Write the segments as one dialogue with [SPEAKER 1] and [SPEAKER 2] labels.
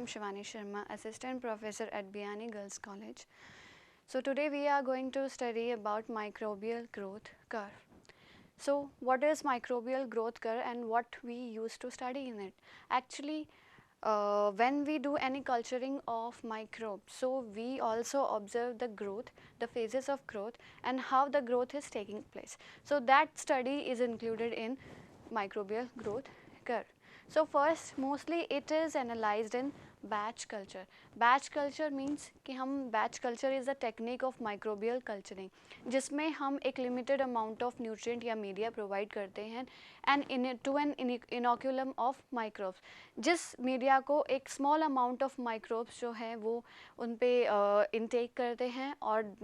[SPEAKER 1] Shivani Sharma, Assistant Professor at Biyani Girls College. So today we are going to study about microbial growth curve. So what is microbial growth curve and what we used to study in it? Actually, when we do any culturing of microbes, so we also observe the growth, the phases of growth and how the growth is taking place. So that study is included in microbial growth curve. So first mostly it is analyzed in batch culture. Batch culture means कि हम batch culture is a technique of microbial culturing जिसमें हम एक limited amount of nutrient या media provide करते हैं and to an inoculum of microbes. जिस media को एक small amount of microbes जो हैं वो उन पे intake करते हैं और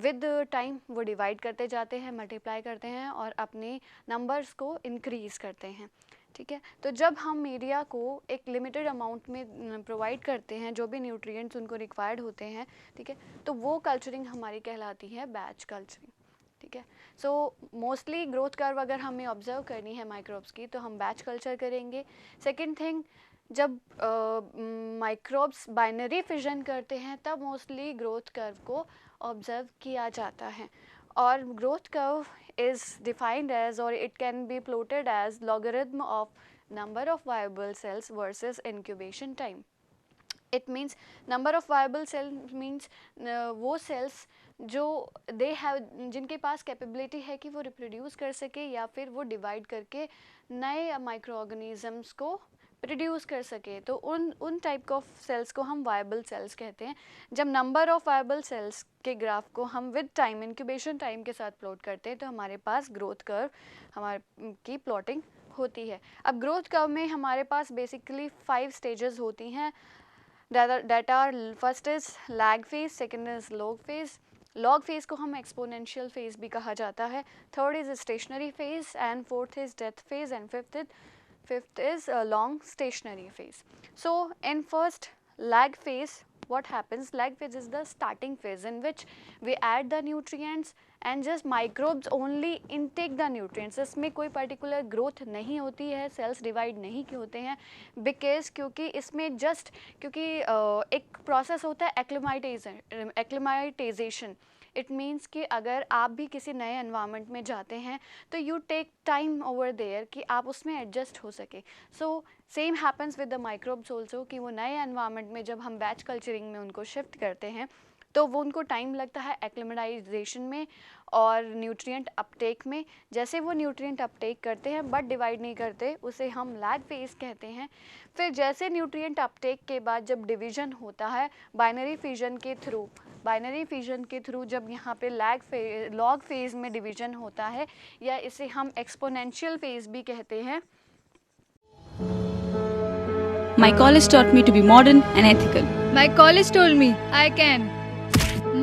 [SPEAKER 1] with time वो divide करते जाते हैं, multiply करते हैं और अपने numbers को increase करते हैं. ठीक है, तो जब हम मीडिया को एक लिमिटेड अमाउंट में प्रोवाइड करते हैं जो भी न्यूट्रिएंट्स उनको रिक्वायर्ड होते हैं, ठीक है, तो वो कल्चरिंग हमारी कहलाती है बैच कल्चरिंग. ठीक है, सो मोस्टली ग्रोथ कर्व अगर हमें ऑब्जर्व करनी है माइक्रोब्स की तो हम बैच कल्चर करेंगे. सेकंड थिंग, जब माइक्रोब्स बाइनरी फिजन करते हैं तब मोस्टली ग्रोथ कर्व को ऑब्जर्व किया जाता है. और growth curve is defined as, or it can be plotted as, logarithm of number of viable cells versus incubation time. It means number of viable cells means वो cells जो they have जिनके पास capability है कि वो reproduce कर सके या फिर वो डिवाइड करके नए माइक्रो ऑर्गेनिजम्स को प्रोड्यूस कर सके, तो उन टाइप ऑफ सेल्स को हम वायबल सेल्स कहते हैं. जब नंबर ऑफ वायबल सेल्स के ग्राफ को हम विद टाइम इंक्यूबेशन टाइम के साथ प्लॉट करते हैं तो हमारे पास ग्रोथ कर्व हमारे की प्लॉटिंग होती है. अब ग्रोथ कर्व में हमारे पास बेसिकली 5 स्टेजेस होती हैं that are, first is lag phase, second is log phase. Log phase को हम एक्सपोनेंशियल फेज भी कहा जाता है. Third is stationary phase and fourth is death phase and fifth is a long stationary phase. So in first lag phase, what happens? Lag phase is the starting phase in which we add the nutrients and just microbes only intake the nutrients. इसमें कोई particular growth नहीं होती है, cells divide नहीं होते हैं because क्योंकि इसमें just क्योंकि एक process होता है acclimatization. इट मीन्स कि अगर आप भी किसी नए एनवायरनमेंट में जाते हैं तो you take time over there कि आप उसमें एडजस्ट हो सके. So same happens with the microbes also कि वो नए एनवायरनमेंट में जब हम बैच कल्चरिंग में उनको शिफ्ट करते हैं तो वो उनको टाइम लगता है एक्लिमेटाइजेशन में और न्यूट्रिएंट अपटेक में. जैसे वो न्यूट्रिएंट अपटेक करते हैं बट डिवाइड नहीं करते, उसे हम लैग फेज कहते हैं. फिर जैसे न्यूट्रिएंट अपटेक के बाद जब डिवीजन होता है बाइनरी फिजन के थ्रू जब यहाँ पे लॉग फेज में डिवीजन होता है या इसे हम एक्सपोनेंशियल फेज भी कहते हैं.
[SPEAKER 2] My college taught me to be modern and ethical.
[SPEAKER 3] My college told me I can.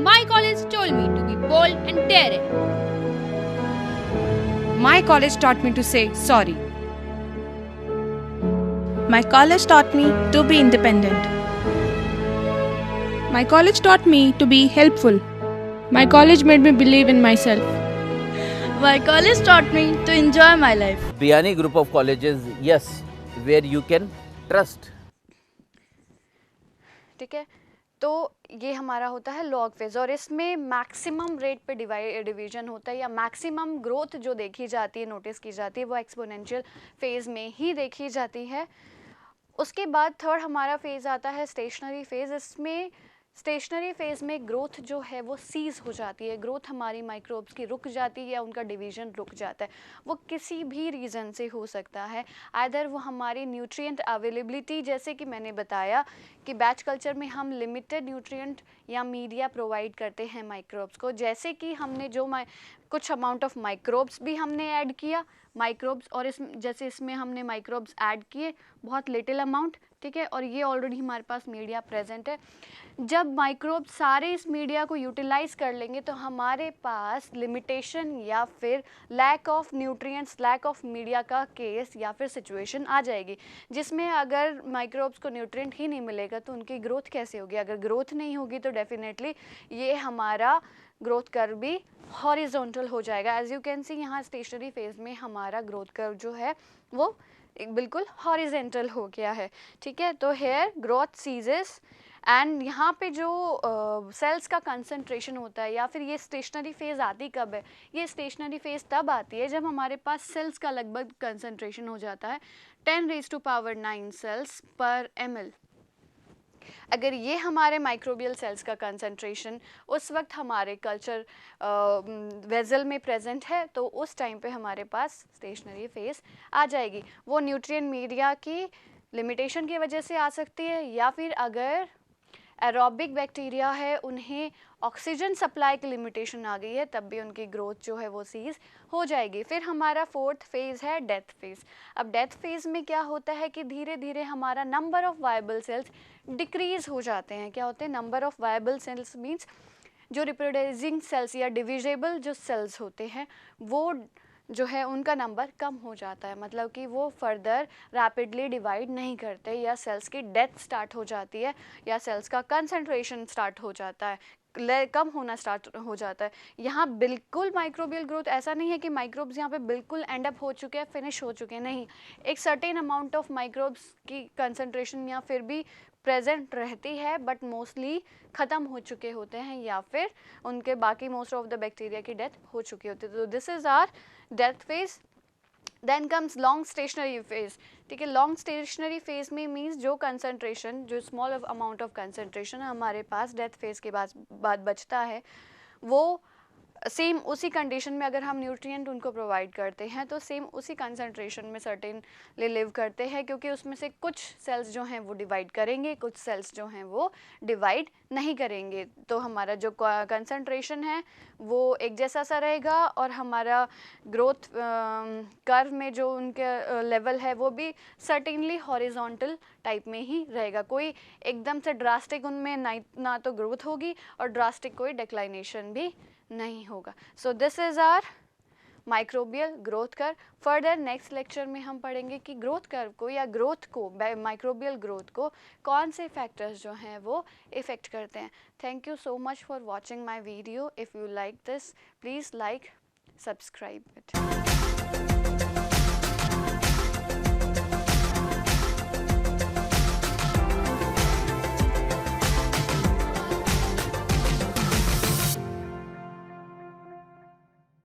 [SPEAKER 4] My college told me to be bold and daring.
[SPEAKER 5] My college taught me to say sorry.
[SPEAKER 6] My college taught me to be independent.
[SPEAKER 7] My college taught me to be helpful.
[SPEAKER 8] My college made me believe in myself.
[SPEAKER 9] My college taught me to enjoy my life.
[SPEAKER 10] Biyani group of colleges, yes, where you can trust.
[SPEAKER 1] ठीक है, तो ये हमारा होता है log phase और इसमें maximum rate पे डिवीजन होता है या मैक्सिमम ग्रोथ जो देखी जाती है, नोटिस की जाती है, वो एक्सपोनेंशियल फेज में ही देखी जाती है. उसके बाद थर्ड हमारा फेज आता है स्टेशनरी फेज. इसमें स्टेशनरी फेज में ग्रोथ जो है वो सीज हो जाती है, ग्रोथ हमारी माइक्रोब्स की रुक जाती है या उनका डिवीजन रुक जाता है. वो किसी भी रीज़न से हो सकता है. आइदर वो हमारी न्यूट्रिएंट अवेलेबिलिटी, जैसे कि मैंने बताया कि बैच कल्चर में हम लिमिटेड न्यूट्रिएंट या मीडिया प्रोवाइड करते हैं माइक्रोब्स को, जैसे कि हमने जो कुछ अमाउंट ऑफ माइक्रोब्स भी हमने ऐड किया माइक्रोब्स, और जैसे इसमें हमने माइक्रोब्स ऐड किए बहुत लिटिल अमाउंट, ठीक है, और ये ऑलरेडी हमारे पास मीडिया प्रेजेंट है. जब माइक्रोब्स सारे इस मीडिया को यूटिलाइज कर लेंगे तो हमारे पास लिमिटेशन या फिर lack of nutrients, lack of media का केस या फिर सिचुएशन आ जाएगी, जिसमें अगर माइक्रोब्स को न्यूट्रिएंट ही नहीं मिलेगा तो उनकी ग्रोथ कैसे होगी. अगर ग्रोथ नहीं होगी तो डेफिनेटली ये हमारा ग्रोथ कर्व भी हॉरिजॉन्टल हो जाएगा. एज यू कैन सी यहाँ स्टेशनरी फेज में हमारा ग्रोथ कर्व जो है वो एक बिल्कुल हॉरिजेंटल हो गया है, ठीक है। तो हेयर ग्रोथ सीजेस एंड यहाँ पे जो सेल्स का कंसंट्रेशन होता है या फिर ये स्टेशनरी फेज़ आती कब है, ये स्टेशनरी फेज़ तब आती है जब हमारे पास सेल्स का लगभग कंसंट्रेशन हो जाता है 10⁹ सेल्स पर ml। अगर ये हमारे माइक्रोबियल सेल्स का कंसंट्रेशन उस वक्त हमारे कल्चर वेजल में प्रेजेंट है तो उस टाइम पे हमारे पास स्टेशनरी फेज़ आ जाएगी। वो न्यूट्रिएंट मीडिया की लिमिटेशन की वजह से आ सकती है या फिर अगर एरोबिक बैक्टीरिया है उन्हें ऑक्सीजन सप्लाई की लिमिटेशन आ गई है तब भी उनकी ग्रोथ जो है वो सीज हो जाएगी। फिर हमारा फोर्थ फेज़ है डेथ फेज़। अब डेथ फेज़ में क्या होता है कि धीरे धीरे हमारा number of viable cells decrease हो जाते हैं। क्या होते हैं? Number of viable cells means जो रिप्रोड्यूसिंग सेल्स या डिविजेबल जो सेल्स होते हैं वो जो है उनका नंबर कम हो जाता है, मतलब कि वो फर्दर रैपिडली डिवाइड नहीं करते या सेल्स की डेथ स्टार्ट हो जाती है या सेल्स का कंसंट्रेशन स्टार्ट हो जाता है, कम होना स्टार्ट हो जाता है। यहाँ बिल्कुल माइक्रोबियल ग्रोथ ऐसा नहीं है कि माइक्रोब्स यहाँ पे बिल्कुल एंड अप हो चुके हैं, फिनिश हो चुके हैं, नहीं। एक सर्टेन अमाउंट ऑफ माइक्रोब्स की कंसंट्रेशन यहाँ फिर भी प्रेजेंट रहती है बट मोस्टली ख़त्म हो चुके होते हैं या फिर उनके बाकी मोस्ट ऑफ द बैक्टीरिया की डेथ हो चुकी होती है। तो this is our death phase. Then comes long stationary phase, ठीक है। लॉन्ग स्टेशनरी फेज में मीन्स जो कंसंट्रेशन, जो स्मॉल अमाउंट ऑफ कंसंट्रेशन हमारे पास डेथ फेज के बाद बचता है वो सेम उसी कंडीशन में अगर हम न्यूट्रिएंट उनको प्रोवाइड करते हैं तो सेम उसी कंसंट्रेशन में सर्टेनली लिव करते हैं, क्योंकि उसमें से कुछ सेल्स जो हैं वो डिवाइड करेंगे, कुछ सेल्स जो हैं वो डिवाइड नहीं करेंगे। तो हमारा जो कंसंट्रेशन है वो एक जैसा सा रहेगा और हमारा ग्रोथ कर्व में जो उनके लेवल है वो भी सर्टेनली हॉरिजॉन्टल टाइप में ही रहेगा। कोई एकदम से ड्रास्टिक उनमें ना तो ग्रोथ होगी और ड्रास्टिक कोई डिक्लाइनेशन भी नहीं होगा। So this is our microbial growth curve. Further next lecture में हम पढ़ेंगे कि ग्रोथ कर्व को या ग्रोथ को, माइक्रोबियल ग्रोथ को कौन से फैक्टर्स जो हैं वो इफ़ेक्ट करते हैं। Thank you so much for watching my video. If you like this please like, subscribe it.